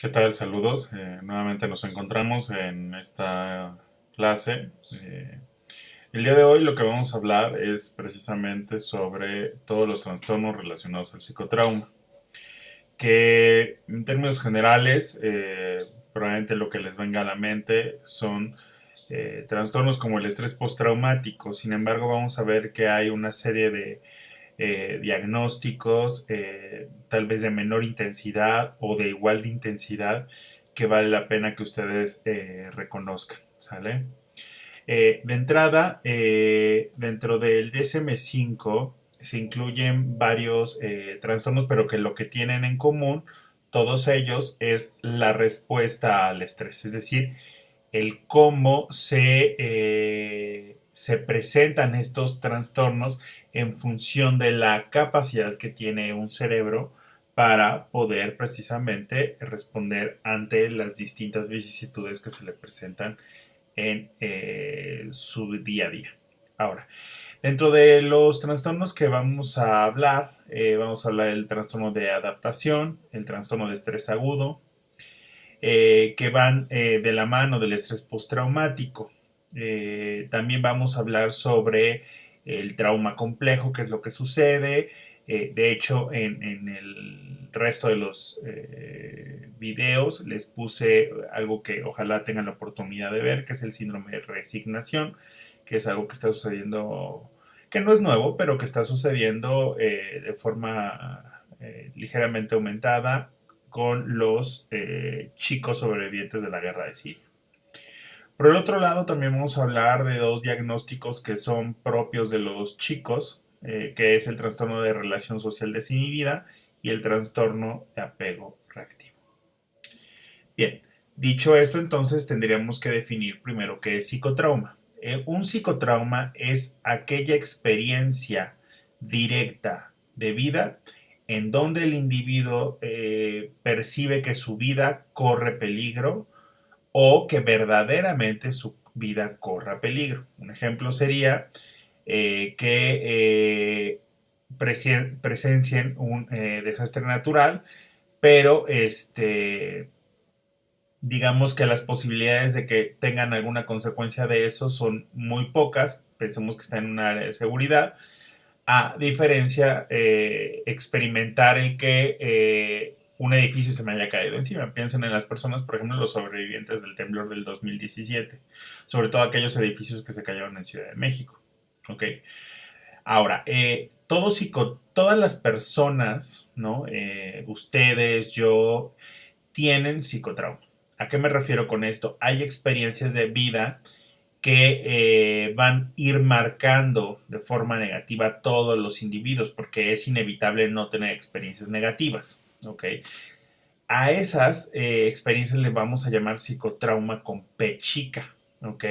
¿Qué tal? Saludos. Nuevamente nos encontramos en esta clase. El día de hoy lo que vamos a hablar es precisamente sobre todos los trastornos relacionados al psicotrauma, que en términos generales, probablemente lo que les venga a la mente son trastornos como el estrés postraumático. Sin embargo, vamos a ver que hay una serie de diagnósticos, tal vez de menor intensidad o de igual de intensidad, que vale la pena que ustedes reconozcan, ¿sale? De entrada, dentro del DSM-5 se incluyen varios trastornos, pero que lo que tienen en común todos ellos es la respuesta al estrés, es decir, el cómo se presentan estos trastornos en función de la capacidad que tiene un cerebro para poder precisamente responder ante las distintas vicisitudes que se le presentan en su día a día. Ahora, dentro de los trastornos que vamos a hablar del trastorno de adaptación, el trastorno de estrés agudo, que van de la mano del estrés postraumático. También vamos a hablar sobre el trauma complejo, qué es lo que sucede. De hecho, en el resto de los videos les puse algo que ojalá tengan la oportunidad de ver, que es el síndrome de resignación, que es algo que está sucediendo, que no es nuevo, pero que está sucediendo de forma ligeramente aumentada con los chicos sobrevivientes de la guerra de Siria. Por el otro lado, también vamos a hablar de dos diagnósticos que son propios de los chicos, que es el trastorno de relación social desinhibida y el trastorno de apego reactivo. Bien, dicho esto, entonces tendríamos que definir primero qué es psicotrauma. Un psicotrauma es aquella experiencia directa de vida en donde el individuo percibe que su vida corre peligro o que verdaderamente su vida corra peligro. Un ejemplo sería que presencien un desastre natural, pero digamos que las posibilidades de que tengan alguna consecuencia de eso son muy pocas. Pensemos que está en un área de seguridad, a diferencia experimentar el que un edificio se me haya caído encima. Piensen en las personas, por ejemplo, los sobrevivientes del temblor del 2017, sobre todo aquellos edificios que se cayeron en Ciudad de México. ¿Ok? Ahora, todas las personas, ¿no? Ustedes, yo, tienen psicotrauma. ¿A qué me refiero con esto? Hay experiencias de vida que van a ir marcando de forma negativa a todos los individuos, porque es inevitable no tener experiencias negativas, ¿ok? A esas experiencias le vamos a llamar psicotrauma con P chica, ¿ok?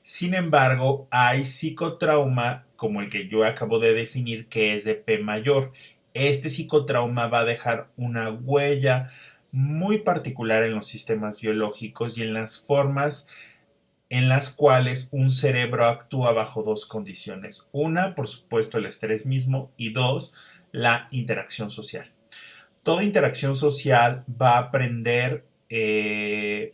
Sin embargo, hay psicotrauma como el que yo acabo de definir que es de P mayor. Este psicotrauma va a dejar una huella muy particular en los sistemas biológicos y en las formas en las cuales un cerebro actúa bajo dos condiciones. Una, por supuesto, el estrés mismo y dos, la interacción social. Toda interacción social va a aprender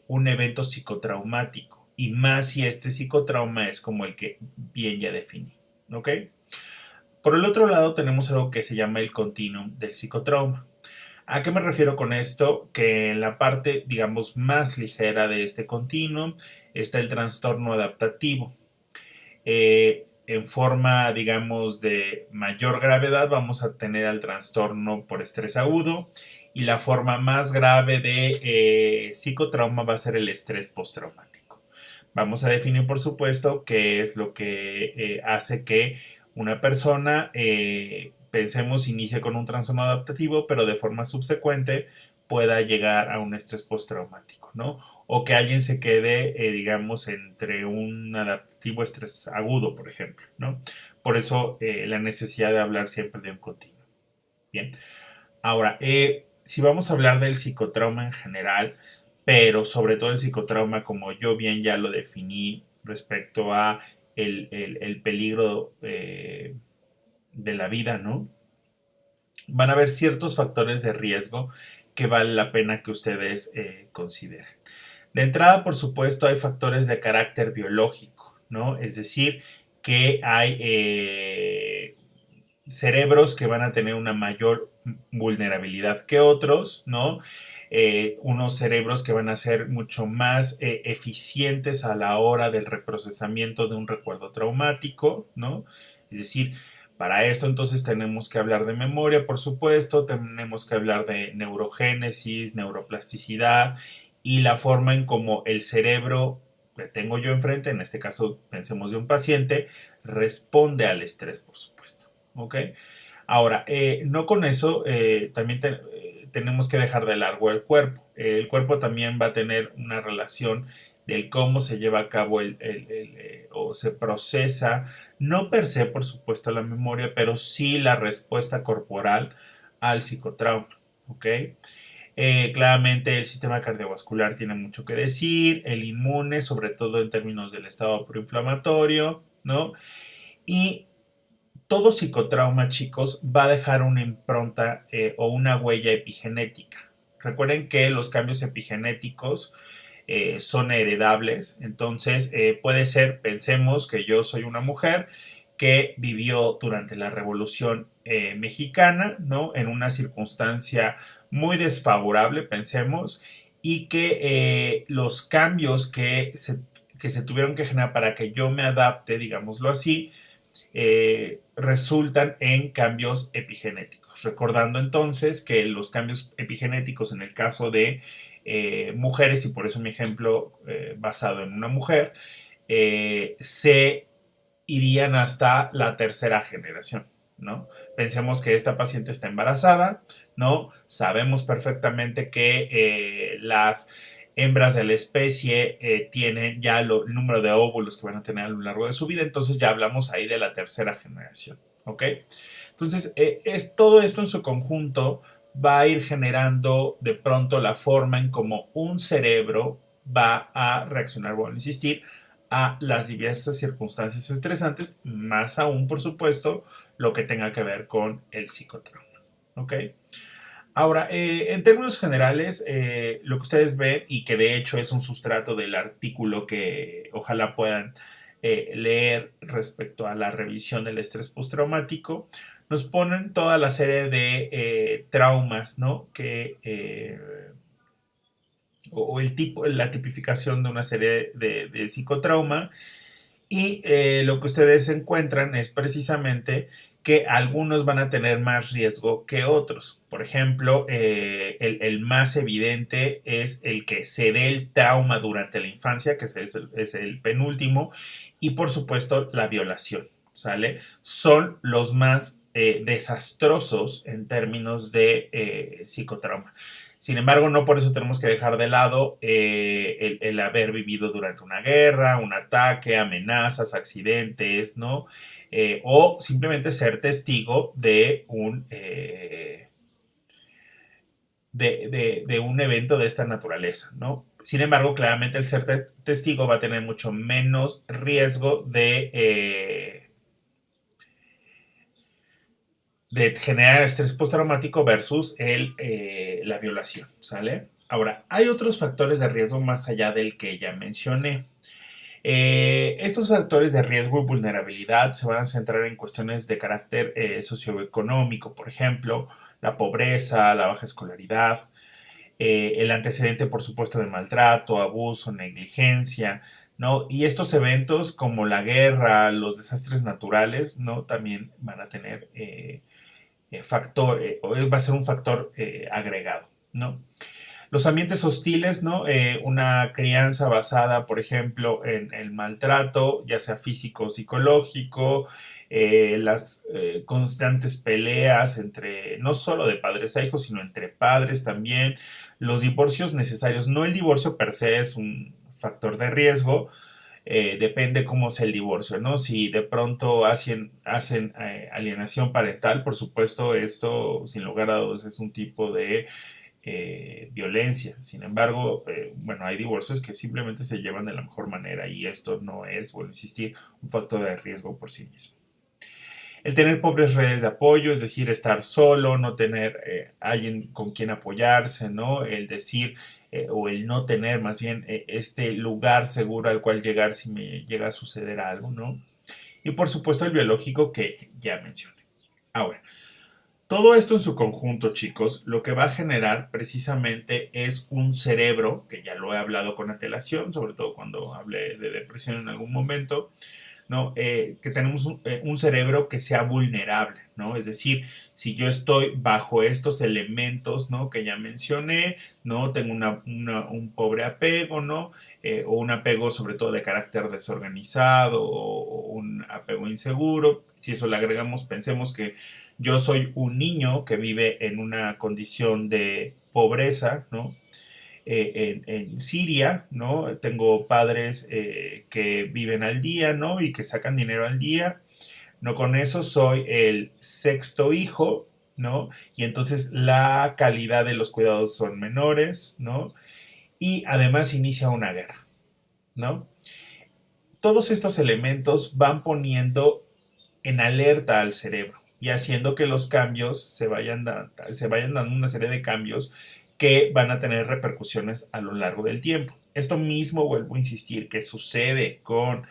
un evento psicotraumático y más si este psicotrauma es como el que bien ya definí. ¿Ok? Por el otro lado tenemos algo que se llama el continuum del psicotrauma. ¿A qué me refiero con esto? Que en la parte, digamos, más ligera de este continuum está el trastorno adaptativo. En forma, digamos, de mayor gravedad vamos a tener al trastorno por estrés agudo y la forma más grave de psicotrauma va a ser el estrés postraumático. Vamos a definir, por supuesto, qué es lo que hace que una persona, pensemos, inicie con un trastorno adaptativo, pero de forma subsecuente pueda llegar a un estrés postraumático, ¿no? O que alguien se quede, digamos, entre un adaptativo estrés agudo, por ejemplo, ¿no? Por eso la necesidad de hablar siempre de un continuo. Bien. Ahora, si vamos a hablar del psicotrauma en general, pero sobre todo el psicotrauma como yo bien ya lo definí respecto a el peligro de la vida, ¿no? Van a haber ciertos factores de riesgo que vale la pena que ustedes consideren. De entrada, por supuesto, hay factores de carácter biológico, ¿no? Es decir, que hay cerebros que van a tener una mayor vulnerabilidad que otros, ¿no? Unos cerebros que van a ser mucho más eficientes a la hora del reprocesamiento de un recuerdo traumático, ¿no? Es decir, para esto entonces tenemos que hablar de memoria, por supuesto, tenemos que hablar de neurogénesis, neuroplasticidad y la forma en cómo el cerebro que tengo yo enfrente, en este caso pensemos de un paciente, responde al estrés, por supuesto. ¿Ok? Ahora, no con eso, también tenemos que dejar de largo el cuerpo. El cuerpo también va a tener una relación del cómo se lleva a cabo o se procesa, no per se, por supuesto, la memoria, pero sí la respuesta corporal al psicotrauma. ¿Ok? Claramente el sistema cardiovascular tiene mucho que decir, el inmune, sobre todo en términos del estado proinflamatorio, ¿no? Y todo psicotrauma, chicos, va a dejar una impronta o una huella epigenética. Recuerden que los cambios epigenéticos son heredables, entonces puede ser, pensemos que yo soy una mujer que vivió durante la Revolución Mexicana, ¿no? En una circunstancia muy desfavorable, pensemos, y que los cambios que se tuvieron que generar para que yo me adapte, digámoslo así, resultan en cambios epigenéticos. Recordando entonces que los cambios epigenéticos en el caso de mujeres, y por eso mi ejemplo basado en una mujer, se irían hasta la tercera generación, ¿no? Pensemos que esta paciente está embarazada, ¿no? Sabemos perfectamente que las hembras de la especie tienen ya el número de óvulos que van a tener a lo largo de su vida, entonces ya hablamos ahí de la tercera generación, ¿ok? Entonces, todo esto en su conjunto va a ir generando de pronto la forma en cómo un cerebro va a reaccionar, bueno, insistir, a las diversas circunstancias estresantes, más aún, por supuesto, lo que tenga que ver con el psicotrauma, ¿ok? Ahora, en términos generales, lo que ustedes ven, y que de hecho es un sustrato del artículo que ojalá puedan leer respecto a la revisión del estrés postraumático, nos ponen toda la serie de traumas, ¿no? O el tipo, la tipificación de una serie de psicotrauma. Y lo que ustedes encuentran es precisamente que algunos van a tener más riesgo que otros. Por ejemplo, el más evidente es el que se dé el trauma durante la infancia, que es el penúltimo, y por supuesto la violación, ¿sale? Son los más desastrosos en términos de psicotrauma. Sin embargo, no por eso tenemos que dejar de lado el haber vivido durante una guerra, un ataque, amenazas, accidentes, ¿no? O simplemente ser testigo de un evento de esta naturaleza, ¿no? Sin embargo, claramente el ser testigo va a tener mucho menos riesgo de generar estrés postraumático versus la violación, ¿sale? Ahora, hay otros factores de riesgo más allá del que ya mencioné. Estos factores de riesgo y vulnerabilidad se van a centrar en cuestiones de carácter socioeconómico, por ejemplo, la pobreza, la baja escolaridad, el antecedente, por supuesto, de maltrato, abuso, negligencia, ¿no? Y estos eventos como la guerra, los desastres naturales, ¿no? También van a tener va a ser un factor agregado, ¿no? Los ambientes hostiles, ¿no? Una crianza basada, por ejemplo, en el maltrato, ya sea físico o psicológico, las constantes peleas entre, no solo de padres a hijos, sino entre padres también, los divorcios necesarios, no el divorcio per se es un factor de riesgo, depende cómo sea el divorcio, ¿no? Si de pronto hacen alienación parental, por supuesto, esto sin lugar a dudas es un tipo de violencia. Sin embargo, bueno, hay divorcios que simplemente se llevan de la mejor manera y esto no es, vuelvo a insistir, un factor de riesgo por sí mismo. El tener pobres redes de apoyo, es decir, estar solo, no tener alguien con quien apoyarse, ¿no? El decir, o el no tener más bien este lugar seguro al cual llegar si me llega a suceder algo, ¿no? Y por supuesto el biológico que ya mencioné. Ahora, todo esto en su conjunto, chicos, lo que va a generar precisamente es un cerebro, que ya lo he hablado con antelación, sobre todo cuando hablé de depresión en algún momento, ¿no? Que tenemos un cerebro que sea vulnerable, ¿no? Es decir, si yo estoy bajo estos elementos, ¿no? Que ya mencioné, ¿no? Tengo un pobre apego, ¿no? O un apego sobre todo de carácter desorganizado o un apego inseguro. Si eso le agregamos, pensemos que yo soy un niño que vive en una condición de pobreza, ¿no? En Siria, ¿no? Tengo padres que viven al día, ¿no? Y que sacan dinero al día. No con eso soy el sexto hijo, ¿no? Y entonces la calidad de los cuidados son menores, ¿no? Y además inicia una guerra, ¿no? Todos estos elementos van poniendo en alerta al cerebro y haciendo que los cambios se vayan dando una serie de cambios que van a tener repercusiones a lo largo del tiempo. Esto mismo, vuelvo a insistir, que sucede con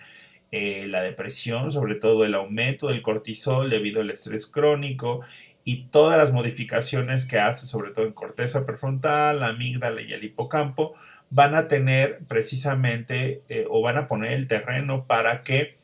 la depresión, sobre todo el aumento del cortisol debido al estrés crónico y todas las modificaciones que hace, sobre todo en corteza prefrontal, la amígdala y el hipocampo, van a tener precisamente o van a poner el terreno para que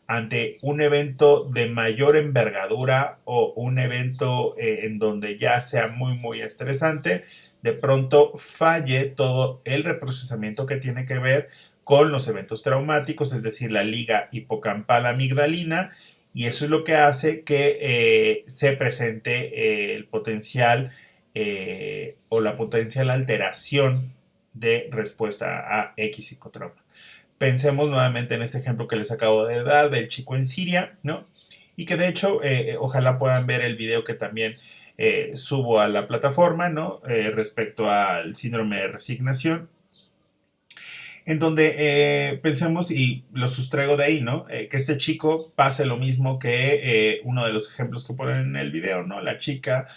ante un evento de mayor envergadura o un evento en donde ya sea muy estresante, de pronto falle todo el reprocesamiento que tiene que ver con los eventos traumáticos, es decir, la liga hipocampal amigdalina, y eso es lo que hace que se presente el potencial o la potencial alteración de respuesta a X psicotrauma. Pensemos nuevamente en este ejemplo que les acabo de dar del chico en Siria, ¿no? Y que de hecho, ojalá puedan ver el video que también subo a la plataforma, ¿no? Respecto al síndrome de resignación, en donde pensemos, y lo sustraigo de ahí, ¿no? Que este chico pase lo mismo que uno de los ejemplos que ponen en el video, ¿no? La chica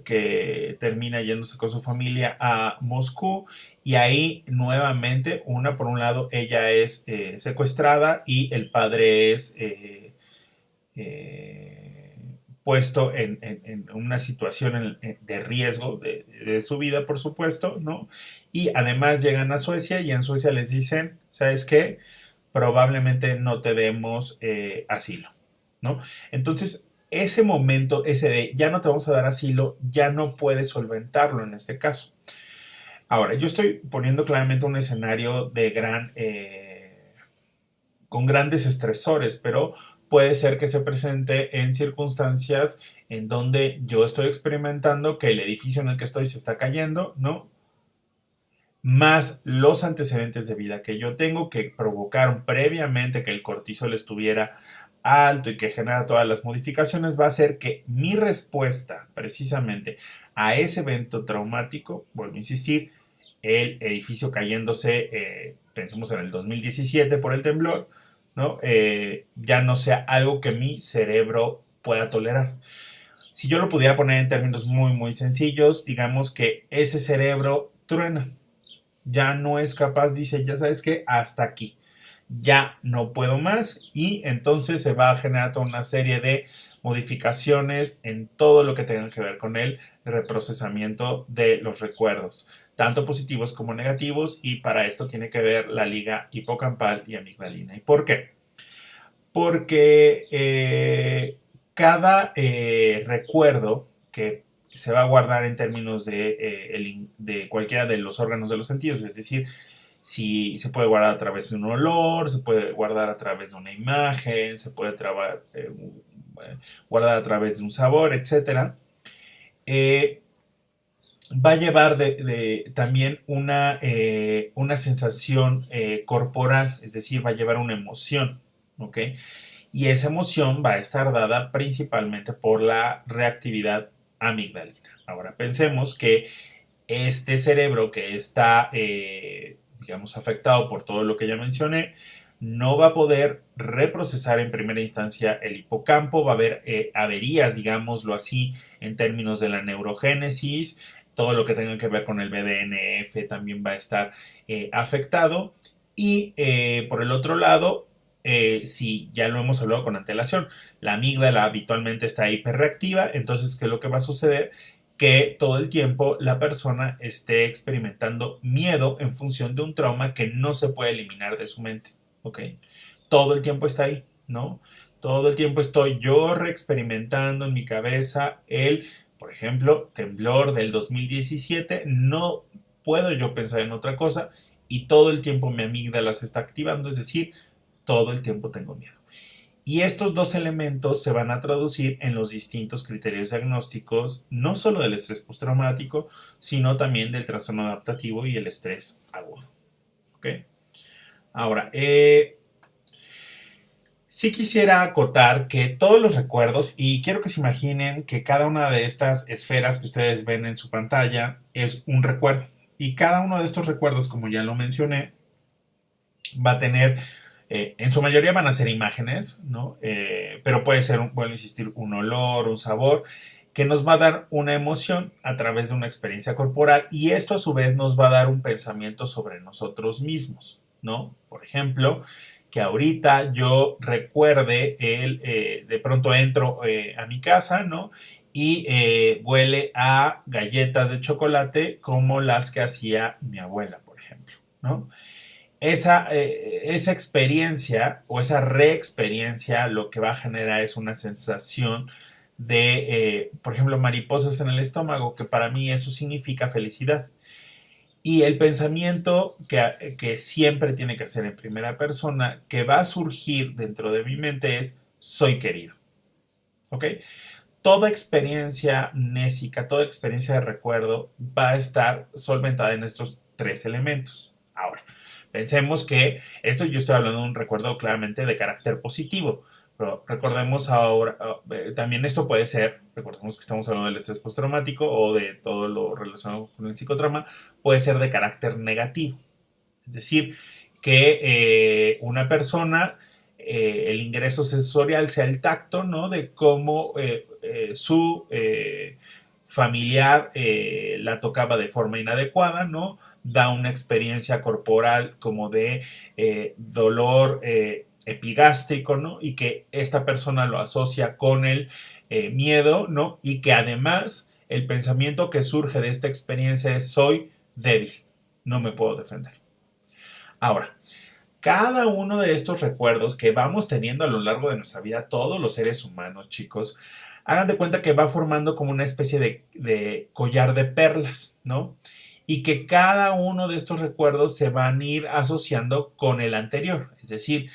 que termina yéndose con su familia a Moscú y ahí nuevamente, por un lado, ella es secuestrada y el padre es puesto en una situación de riesgo de su vida, por supuesto, ¿no? Y además llegan a Suecia y en Suecia les dicen, ¿sabes qué? Probablemente no te demos asilo, ¿no? Entonces, ese momento, ese de ya no te vamos a dar asilo, ya no puedes solventarlo en este caso. Ahora, yo estoy poniendo claramente un escenario de con grandes estresores, pero puede ser que se presente en circunstancias en donde yo estoy experimentando que el edificio en el que estoy se está cayendo, ¿no? Más los antecedentes de vida que yo tengo que provocaron previamente que el cortisol estuviera alto y que genera todas las modificaciones, va a hacer que mi respuesta precisamente a ese evento traumático, vuelvo a insistir, el edificio cayéndose, pensemos en el 2017 por el temblor, ¿no? Ya no sea algo que mi cerebro pueda tolerar. Si yo lo pudiera poner en términos muy sencillos, digamos que ese cerebro truena, ya no es capaz, dice, ya sabes que hasta aquí, ya no puedo más y entonces se va a generar toda una serie de modificaciones en todo lo que tenga que ver con el reprocesamiento de los recuerdos, tanto positivos como negativos, y para esto tiene que ver la liga hipocampal y amigdalina. ¿Y por qué? Porque cada recuerdo que se va a guardar en términos de cualquiera de los órganos de los sentidos, es decir, si se puede guardar a través de un olor, se puede guardar a través de una imagen, se puede guardar a través de un sabor, etcétera, va a llevar también una sensación corporal, es decir, va a llevar una emoción, ¿ok? Y esa emoción va a estar dada principalmente por la reactividad amigdalina. Ahora pensemos que este cerebro que está, digamos, afectado por todo lo que ya mencioné, no va a poder reprocesar en primera instancia el hipocampo, va a haber averías, digámoslo así, en términos de la neurogénesis, todo lo que tenga que ver con el BDNF también va a estar afectado. Y por el otro lado, si ya lo hemos hablado con antelación, la amígdala habitualmente está hiperreactiva, entonces, ¿qué es lo que va a suceder? Que todo el tiempo la persona esté experimentando miedo en función de un trauma que no se puede eliminar de su mente, ¿ok? Todo el tiempo está ahí, ¿no? Todo el tiempo estoy yo reexperimentando en mi cabeza por ejemplo, temblor del 2017, no puedo yo pensar en otra cosa y todo el tiempo mi amígdala se está activando, es decir, todo el tiempo tengo miedo. Y estos dos elementos se van a traducir en los distintos criterios diagnósticos, no solo del estrés postraumático, sino también del trastorno adaptativo y el estrés agudo. ¿Ok? Ahora, sí quisiera acotar que todos los recuerdos, y quiero que se imaginen que cada una de estas esferas que ustedes ven en su pantalla es un recuerdo. Y cada uno de estos recuerdos, como ya lo mencioné, va a tener en su mayoría van a ser imágenes, ¿no? Pero puede ser, bueno, insistir, un olor, un sabor, que nos va a dar una emoción a través de una experiencia corporal y esto a su vez nos va a dar un pensamiento sobre nosotros mismos, ¿no? Por ejemplo, que ahorita yo recuerde de pronto entro a mi casa, ¿no? Y huele a galletas de chocolate como las que hacía mi abuela, por ejemplo, ¿no? Esa experiencia o esa reexperiencia lo que va a generar es una sensación de, por ejemplo, mariposas en el estómago, que para mí eso significa felicidad. Y el pensamiento que siempre tiene que ser en primera persona, que va a surgir dentro de mi mente es, soy querido. ¿Ok? Toda experiencia mnésica, toda experiencia de recuerdo va a estar solventada en estos tres elementos. Ahora, pensemos que esto yo estoy hablando de un recuerdo claramente de carácter positivo, pero recordemos ahora, también esto puede ser, recordemos que estamos hablando del estrés postraumático o de todo lo relacionado con el psicotrauma, puede ser de carácter negativo. Es decir, que una persona, el ingreso sensorial sea el tacto, ¿no? De cómo su familiar la tocaba de forma inadecuada, ¿no? Da una experiencia corporal como de dolor epigástrico, ¿no? Y que esta persona lo asocia con el miedo, ¿no? Y que además el pensamiento que surge de esta experiencia es soy débil, no me puedo defender. Ahora, cada uno de estos recuerdos que vamos teniendo a lo largo de nuestra vida, todos los seres humanos, chicos, hagan de cuenta que va formando como una especie de collar de perlas, ¿no? Y que cada uno de estos recuerdos se van a ir asociando con el anterior. Es decir,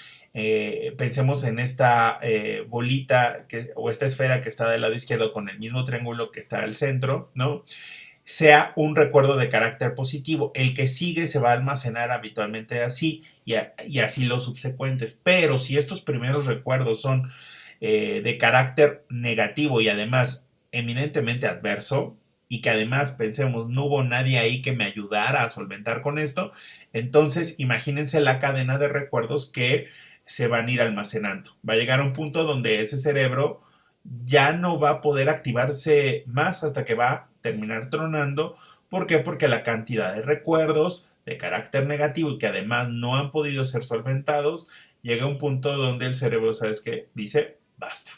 pensemos en esta bolita o esta esfera que está del lado izquierdo con el mismo triángulo que está al centro, ¿no? Sea un recuerdo de carácter positivo. El que sigue se va a almacenar habitualmente así y así los subsecuentes. Pero si estos primeros recuerdos son de carácter negativo y además eminentemente adverso, y que además pensemos no hubo nadie ahí que me ayudara a solventar con esto, entonces imagínense la cadena de recuerdos que se van a ir almacenando. Va a llegar a un punto donde ese cerebro ya no va a poder activarse más hasta que va a terminar tronando. ¿Por qué? Porque la cantidad de recuerdos de carácter negativo y que además no han podido ser solventados, llega a un punto donde el cerebro, ¿sabes qué? Dice, basta.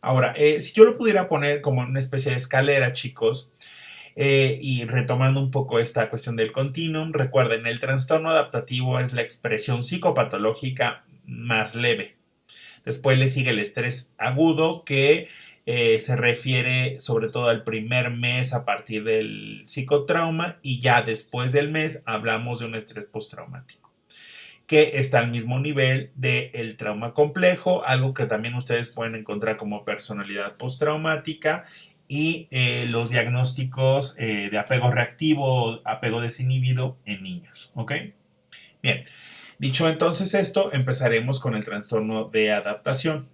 Ahora, si yo lo pudiera poner como una especie de escalera, chicos, y retomando un poco esta cuestión del continuum, recuerden, el trastorno adaptativo es la expresión psicopatológica más leve. Después le sigue el estrés agudo, que se refiere sobre todo al primer mes a partir del psicotrauma, y ya después del mes hablamos de un estrés postraumático, que está al mismo nivel del trauma complejo, algo que también ustedes pueden encontrar como personalidad postraumática, y los diagnósticos de apego reactivo o apego desinhibido en niños. ¿Ok? Bien, dicho entonces esto, empezaremos con el trastorno de adaptación.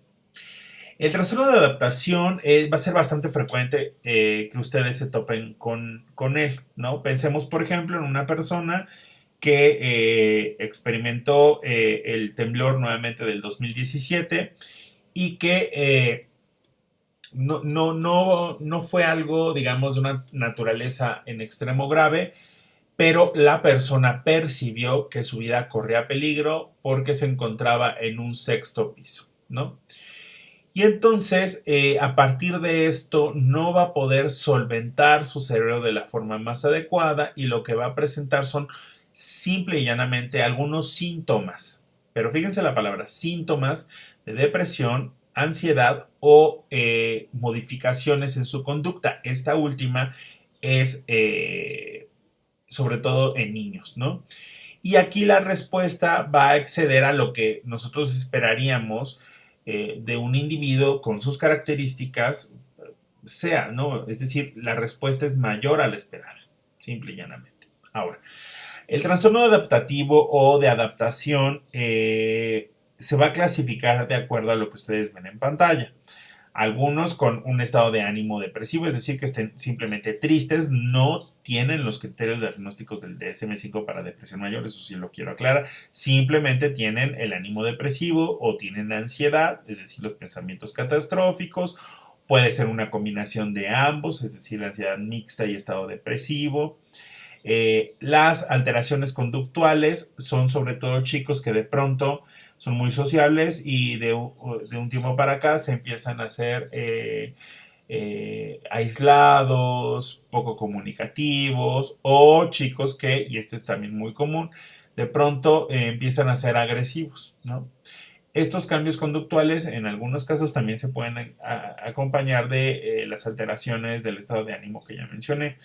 El trastorno de adaptación va a ser bastante frecuente que ustedes se topen con él, ¿no? Pensemos, por ejemplo, en una persona que experimentó el temblor nuevamente del 2017 y que no fue algo, digamos, de una naturaleza en extremo grave, pero la persona percibió que su vida corría peligro porque se encontraba en un sexto piso, ¿no? Y entonces, a partir de esto, no va a poder solventar su cerebro de la forma más adecuada y lo que va a presentar son simple y llanamente algunos síntomas. Pero fíjense la palabra, síntomas de depresión, ansiedad o modificaciones en su conducta. Esta última es sobre todo en niños, ¿no? Y aquí la respuesta va a exceder a lo que nosotros esperaríamos de un individuo con sus características sea, ¿no? Es decir, la respuesta es mayor a la esperada, simple y llanamente. Ahora, el trastorno adaptativo o de adaptación se va a clasificar de acuerdo a lo que ustedes ven en pantalla. Algunos con un estado de ánimo depresivo, es decir, que estén simplemente tristes, no tienen los criterios diagnósticos del DSM-5 para depresión mayor, eso sí lo quiero aclarar, simplemente tienen el ánimo depresivo o tienen ansiedad, es decir, los pensamientos catastróficos, puede ser una combinación de ambos, es decir, ansiedad mixta y estado depresivo. Las alteraciones conductuales son sobre todo chicos que de pronto son muy sociables y de un tiempo para acá se empiezan a ser aislados, poco comunicativos o chicos que, y este es también muy común, de pronto empiezan a ser agresivos, ¿no? Estos cambios conductuales en algunos casos también se pueden acompañar de las alteraciones del estado de ánimo que ya mencioné.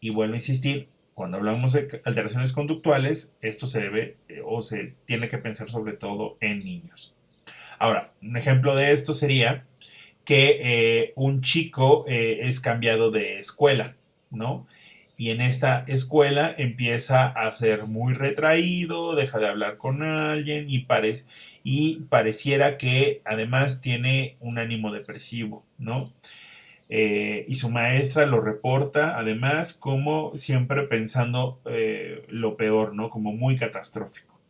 Y vuelvo a insistir, cuando hablamos de alteraciones conductuales, esto se debe o se tiene que pensar sobre todo en niños. Ahora, un ejemplo de esto sería que un chico es cambiado de escuela, ¿no? Y en esta escuela empieza a ser muy retraído, deja de hablar con alguien y pareciera que además tiene un ánimo depresivo, ¿no? Y su maestra lo reporta además como siempre pensando lo peor, ¿no? Como muy catastrófico.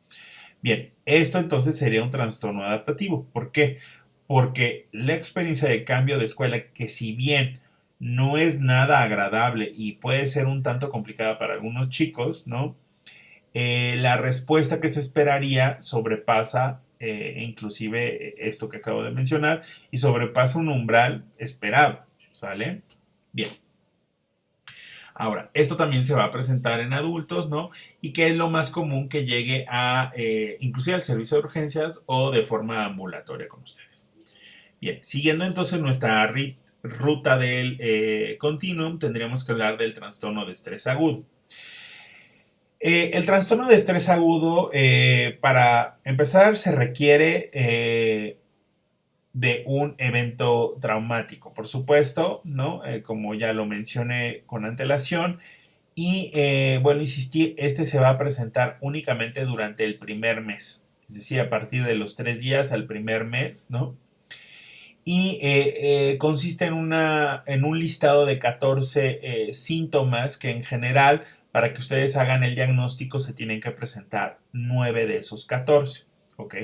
Bien, esto entonces sería un trastorno adaptativo. ¿Por qué? Porque la experiencia de cambio de escuela, que si bien no es nada agradable y puede ser un tanto complicada para algunos chicos, ¿no? La respuesta que se esperaría sobrepasa inclusive esto que acabo de mencionar y sobrepasa un umbral esperado, ¿sale? Bien. Ahora, esto también se va a presentar en adultos, ¿no? Y que es lo más común que llegue a, inclusive al servicio de urgencias o de forma ambulatoria con ustedes. Bien, siguiendo entonces nuestra ruta del continuum, tendríamos que hablar del trastorno de estrés agudo. El trastorno de estrés agudo, para empezar, se requiere de un evento traumático, por supuesto, ¿no? Como ya lo mencioné con antelación. Y bueno, insistir, este se va a presentar únicamente durante el primer mes, es decir, a partir de los 3 días al primer mes, ¿no? Y consiste en un listado de 14 síntomas que en general, para que ustedes hagan el diagnóstico, se tienen que presentar 9 de esos 14, ¿ok?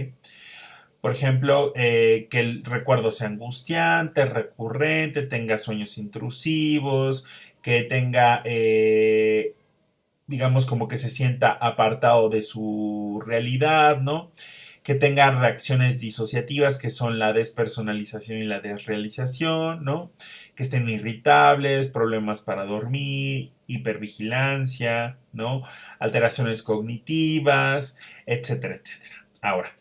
Por ejemplo, que el recuerdo sea angustiante, recurrente, tenga sueños intrusivos, que tenga, digamos, como que se sienta apartado de su realidad, ¿no? Que tenga reacciones disociativas, que son la despersonalización y la desrealización, ¿no? Que estén irritables, problemas para dormir, hipervigilancia, ¿no? Alteraciones cognitivas, etcétera, etcétera. Ahora,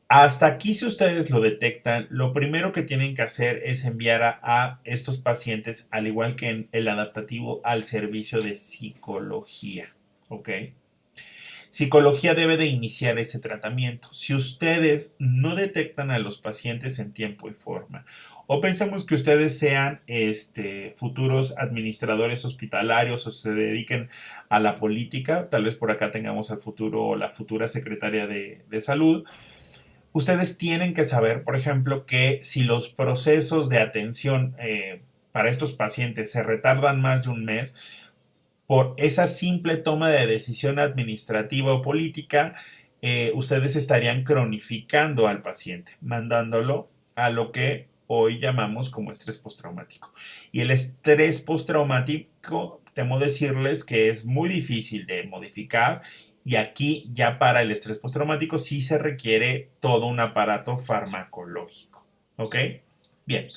hasta aquí, si ustedes lo detectan, lo primero que tienen que hacer es enviar a estos pacientes, al igual que en el adaptativo, al servicio de psicología. ¿Ok? Psicología debe de iniciar ese tratamiento. Si ustedes no detectan a los pacientes en tiempo y forma, o pensamos que ustedes sean futuros administradores hospitalarios o se dediquen a la política, tal vez por acá tengamos al futuro o la futura secretaria de salud. Ustedes tienen que saber, por ejemplo, que si los procesos de atención para estos pacientes se retardan más de un mes, por esa simple toma de decisión administrativa o política, ustedes estarían cronificando al paciente, mandándolo a lo que hoy llamamos como estrés postraumático. Y el estrés postraumático, temo decirles que es muy difícil de modificar, y aquí ya para el estrés postraumático sí se requiere todo un aparato farmacológico. ¿Ok? Bien.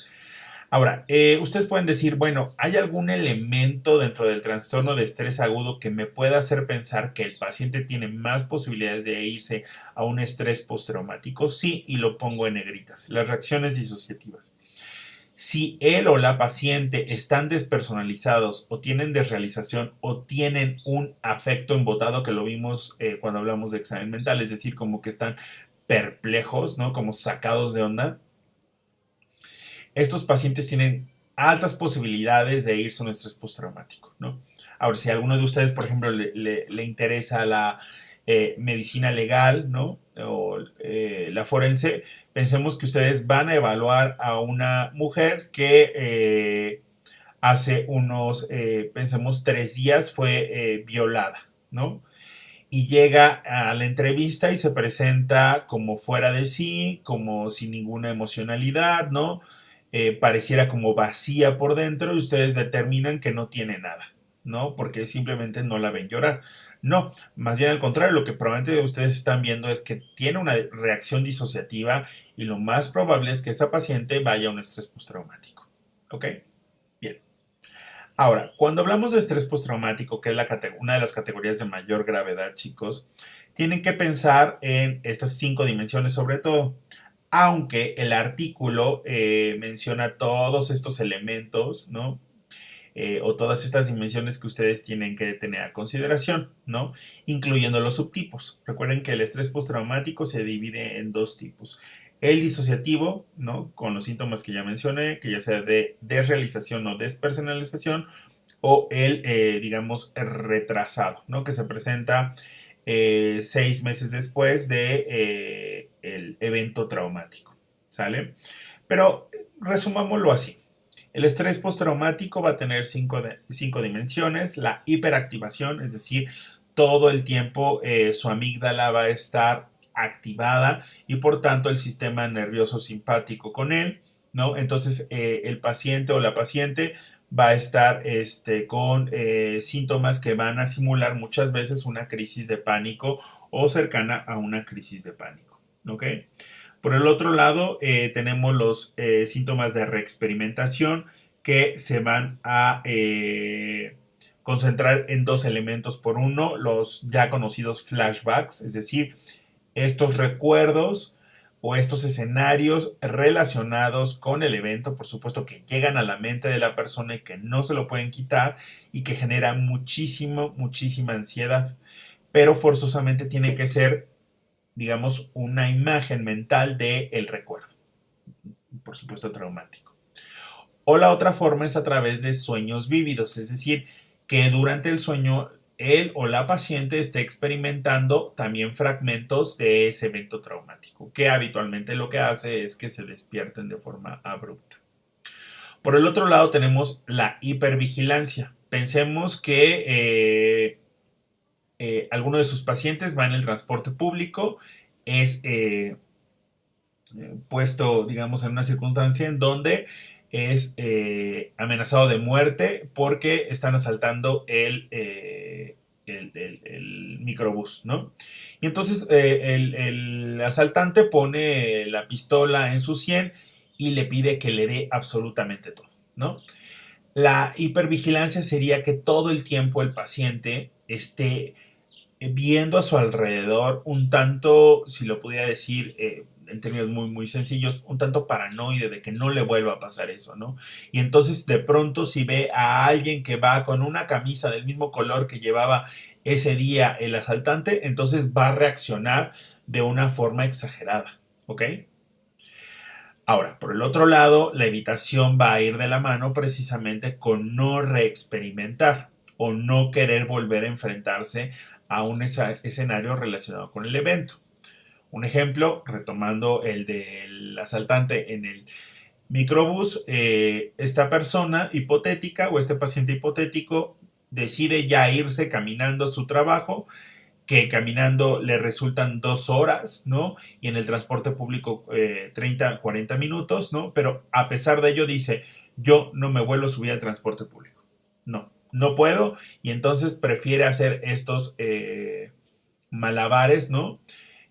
Ahora, ustedes pueden decir, bueno, ¿hay algún elemento dentro del trastorno de estrés agudo que me pueda hacer pensar que el paciente tiene más posibilidades de irse a un estrés postraumático? Sí, y lo pongo en negritas, las reacciones disociativas. Si él o la paciente están despersonalizados o tienen desrealización o tienen un afecto embotado, que lo vimos cuando hablamos de examen mental, es decir, como que están perplejos, ¿no? Como sacados de onda, estos pacientes tienen altas posibilidades de irse a un estrés postraumático, ¿no? Ahora, si a alguno de ustedes, por ejemplo, le interesa la medicina legal, ¿no? O la forense, pensemos que ustedes van a evaluar a una mujer que hace unos, pensemos, 3 días fue violada, ¿no? Y llega a la entrevista y se presenta como fuera de sí, como sin ninguna emocionalidad, ¿no? Pareciera como vacía por dentro, y ustedes determinan que no tiene nada, ¿no? Porque simplemente no la ven llorar. No, más bien al contrario, lo que probablemente ustedes están viendo es que tiene una reacción disociativa, y lo más probable es que esa paciente vaya a un estrés postraumático. ¿Ok? Bien. Ahora, cuando hablamos de estrés postraumático, que es una de las categorías de mayor gravedad, chicos, tienen que pensar en estas 5 dimensiones sobre todo, aunque el artículo menciona todos estos elementos, ¿no? O todas estas dimensiones que ustedes tienen que tener a consideración, ¿no? Incluyendo los subtipos. Recuerden que el estrés postraumático se divide en 2 tipos. El disociativo, ¿no? Con los síntomas que ya mencioné, que ya sea de desrealización o despersonalización, o el, digamos, retrasado, ¿no? Que se presenta 6 meses después de el evento traumático, ¿sale? Pero resumámoslo así. El estrés postraumático va a tener 5 dimensiones. La hiperactivación, es decir, todo el tiempo su amígdala va a estar activada, y por tanto el sistema nervioso simpático con él, ¿no? Entonces el paciente o la paciente va a estar con síntomas que van a simular muchas veces una crisis de pánico o cercana a una crisis de pánico, ¿ok? Por el otro lado, tenemos los síntomas de reexperimentación, que se van a concentrar en 2 elementos. Por uno, los ya conocidos flashbacks, es decir, estos recuerdos o estos escenarios relacionados con el evento, por supuesto, que llegan a la mente de la persona y que no se lo pueden quitar, y que generan muchísima ansiedad, pero forzosamente tiene que ser, digamos, una imagen mental del recuerdo, por supuesto traumático. O la otra forma es a través de sueños vívidos, es decir, que durante el sueño él o la paciente esté experimentando también fragmentos de ese evento traumático, que habitualmente lo que hace es que se despierten de forma abrupta. Por el otro lado tenemos la hipervigilancia. Pensemos que alguno de sus pacientes va en el transporte público, es puesto, digamos, en una circunstancia en donde es amenazado de muerte porque están asaltando el microbús, ¿no? Y entonces el asaltante pone la pistola en su sien y le pide que le dé absolutamente todo, ¿no? La hipervigilancia sería que todo el tiempo el paciente esté viendo a su alrededor un tanto, si lo pudiera decir en términos muy sencillos, un tanto paranoide de que no le vuelva a pasar eso, ¿no? Y entonces de pronto si ve a alguien que va con una camisa del mismo color que llevaba ese día el asaltante, entonces va a reaccionar de una forma exagerada, ¿ok? Ahora, por el otro lado, la evitación va a ir de la mano precisamente con no reexperimentar o no querer volver a enfrentarse a un escenario relacionado con el evento. Un ejemplo, retomando el del asaltante en el microbús, esta persona hipotética o este paciente hipotético decide ya irse caminando a su trabajo, que caminando le resultan 2 horas, ¿no? Y en el transporte público 30, 40 minutos, ¿no? Pero a pesar de ello dice, yo no me vuelvo a subir al transporte público. No, no puedo. Y entonces prefiere hacer estos malabares, ¿no?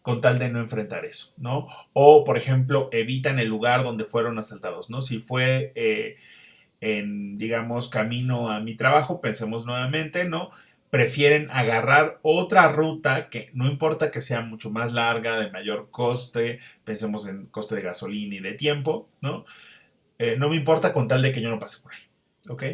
Con tal de no enfrentar eso, ¿no? O, por ejemplo, evitan el lugar donde fueron asaltados, ¿no? Si fue en, digamos, camino a mi trabajo, pensemos nuevamente, ¿no? Prefieren agarrar otra ruta que no importa que sea mucho más larga, de mayor coste, pensemos en coste de gasolina y de tiempo, ¿no? No me importa con tal de que yo no pase por ahí, ¿ok?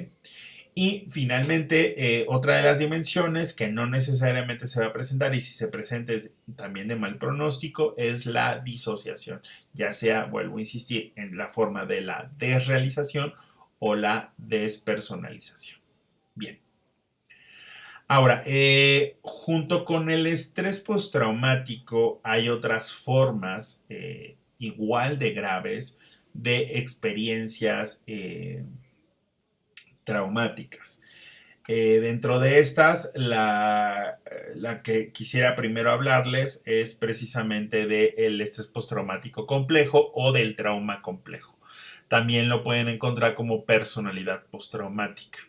Y finalmente, otra de las dimensiones que no necesariamente se va a presentar y si se presenta es también de mal pronóstico es la disociación, ya sea, vuelvo a insistir, en la forma de la desrealización o la despersonalización. Bien. Ahora, junto con el estrés postraumático hay otras formas igual de graves de experiencias traumáticas. Dentro de estas, la que quisiera primero hablarles es precisamente del estrés postraumático complejo o del trauma complejo. También lo pueden encontrar como personalidad postraumática.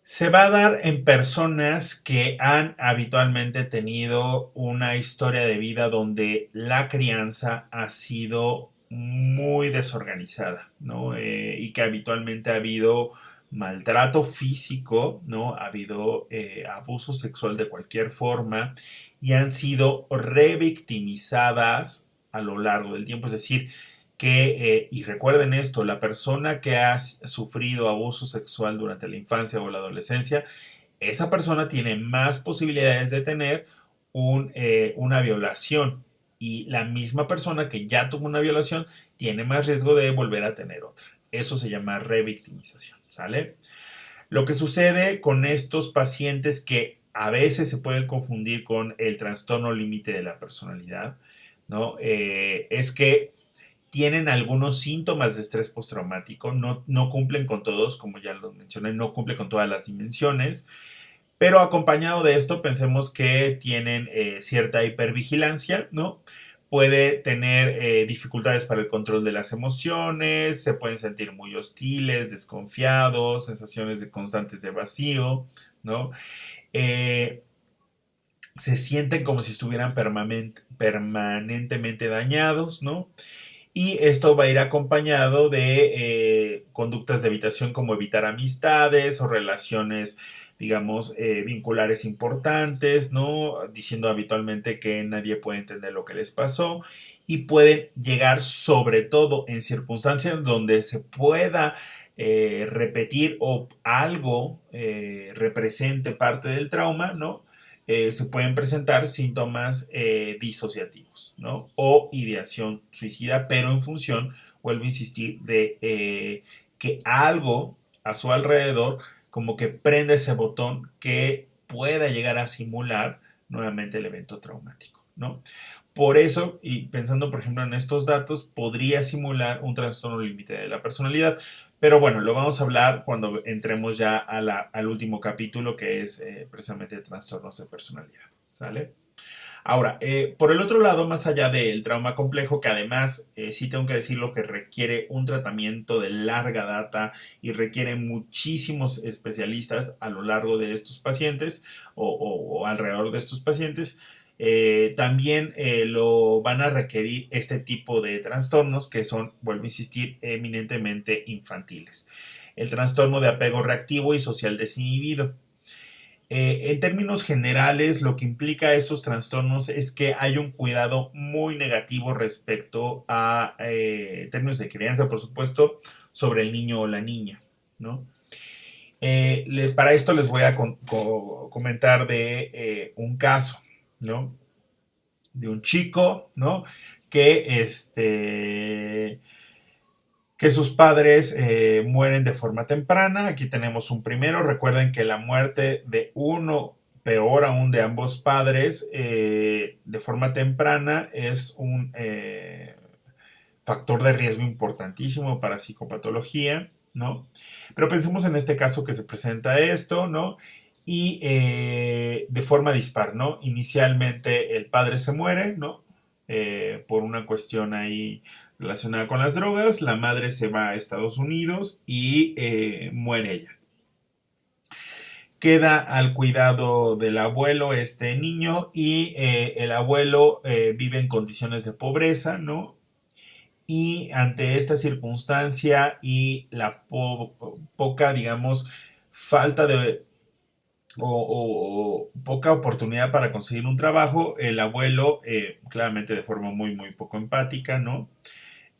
Se va a dar en personas que han habitualmente tenido una historia de vida donde la crianza ha sido muy desorganizada, ¿no? Y que habitualmente ha habido maltrato físico, ¿no? Ha habido abuso sexual de cualquier forma y han sido revictimizadas a lo largo del tiempo. Es decir, que, y recuerden esto, la persona que ha sufrido abuso sexual durante la infancia o la adolescencia, esa persona tiene más posibilidades de tener una violación. Y la misma persona que ya tuvo una violación tiene más riesgo de volver a tener otra. Eso se llama revictimización, ¿sale? Lo que sucede con estos pacientes que a veces se pueden confundir con el trastorno límite de la personalidad, ¿no? Es que tienen algunos síntomas de estrés postraumático, no cumplen con todos, como ya lo mencioné, no cumple con todas las dimensiones, pero acompañado de esto pensemos que tienen cierta hipervigilancia, ¿no? Puede tener dificultades para el control de las emociones, se pueden sentir muy hostiles, desconfiados, sensaciones de constantes de vacío, ¿no? Eh, Se sienten como si estuvieran permanentemente dañados, ¿no? Y esto va a ir acompañado de conductas de evitación como evitar amistades o relaciones, digamos, vinculares importantes, ¿no? Diciendo habitualmente que nadie puede entender lo que les pasó y pueden llegar sobre todo en circunstancias donde se pueda repetir o algo represente parte del trauma, ¿no? Se pueden presentar síntomas disociativos, ¿no? O ideación suicida, pero en función, vuelvo a insistir, de que algo a su alrededor como que prende ese botón que pueda llegar a simular nuevamente el evento traumático, ¿no? Por eso, y pensando por ejemplo en estos datos, podría simular un trastorno límite de la personalidad. Pero bueno, lo vamos a hablar cuando entremos ya al último capítulo que es precisamente trastornos de personalidad. ¿Sale? Ahora, por el otro lado, más allá del trauma complejo, que además sí tengo que decirlo que requiere un tratamiento de larga data y requiere muchísimos especialistas a lo largo de estos pacientes o alrededor de estos pacientes, también lo van a requerir este tipo de trastornos que son, vuelvo a insistir, eminentemente infantiles. El trastorno de apego reactivo y social desinhibido. En términos generales, lo que implica estos trastornos es que hay un cuidado muy negativo respecto a términos de crianza, por supuesto, sobre el niño o la niña, ¿no? Para esto les voy a comentar de un caso, ¿no? De un chico, ¿no? Que sus padres mueren de forma temprana. Aquí tenemos un primero. Recuerden que la muerte de uno, peor aún de ambos padres, de forma temprana es un factor de riesgo importantísimo para psicopatología. ¿no? Pero pensemos en este caso que se presenta esto, ¿no? Y de forma dispar, ¿no? Inicialmente el padre se muere, ¿no? Por una cuestión ahí relacionada con las drogas, la madre se va a Estados Unidos y muere ella. Queda al cuidado del abuelo este niño y el abuelo vive en condiciones de pobreza, ¿no? Y ante esta circunstancia y la poca, digamos, falta de o poca oportunidad para conseguir un trabajo, el abuelo, claramente de forma muy, muy poco empática, ¿no?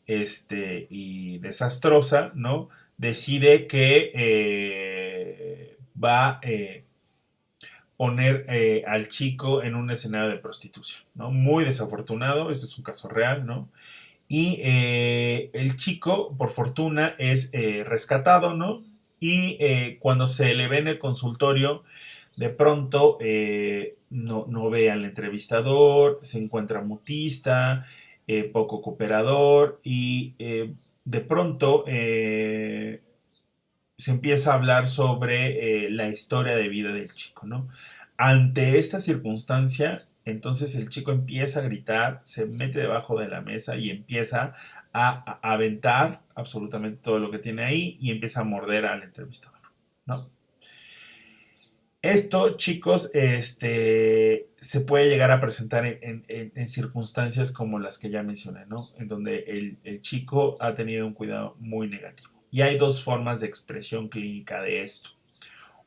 Y desastrosa, ¿no? Decide que va a poner al chico en un escenario de prostitución, ¿no? Muy desafortunado, este es un caso real, ¿no? Y el chico, por fortuna, es rescatado, ¿no? Y cuando se le ve en el consultorio, de pronto no ve al entrevistador, se encuentra mutista, poco cooperador y de pronto se empieza a hablar sobre la historia de vida del chico, ¿no? Ante esta circunstancia, entonces el chico empieza a gritar, se mete debajo de la mesa y empieza a aventar absolutamente todo lo que tiene ahí y empieza a morder al entrevistador, ¿no? Esto, chicos, se puede llegar a presentar en circunstancias como las que ya mencioné, ¿no? En donde el chico ha tenido un cuidado muy negativo. Y hay dos formas de expresión clínica de esto.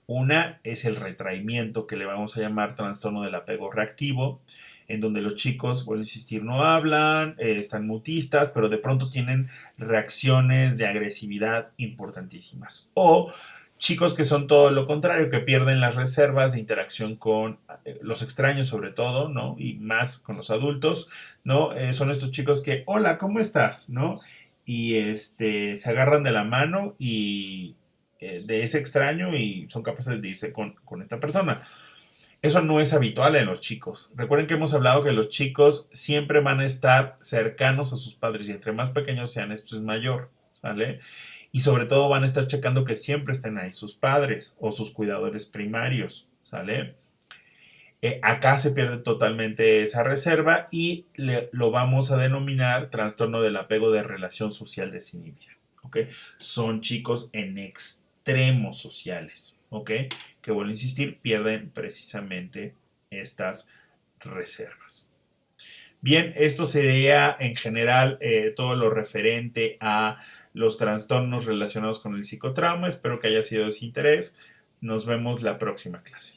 Una es el retraimiento, que le vamos a llamar trastorno del apego reactivo, en donde los chicos, vuelvo a insistir, no hablan, están mutistas, pero de pronto tienen reacciones de agresividad importantísimas. O chicos que son todo lo contrario, que pierden las reservas de interacción con los extraños sobre todo, ¿no? Y más con los adultos, ¿no? Son estos chicos que, hola, ¿cómo estás? ¿No? Y se agarran de la mano y de ese extraño y son capaces de irse con esta persona. Eso no es habitual en los chicos. Recuerden que hemos hablado que los chicos siempre van a estar cercanos a sus padres y entre más pequeños sean, esto es mayor, ¿vale? Y sobre todo van a estar checando que siempre estén ahí sus padres o sus cuidadores primarios, ¿sale? Acá se pierde totalmente esa reserva y lo vamos a denominar trastorno del apego de relación social desinhibida. ¿Ok? Son chicos en extremos sociales. ¿Ok? Que vuelvo a insistir, pierden precisamente estas reservas. Bien, esto sería en general todo lo referente a los trastornos relacionados con el psicotrauma. Espero que haya sido de su interés. Nos vemos la próxima clase.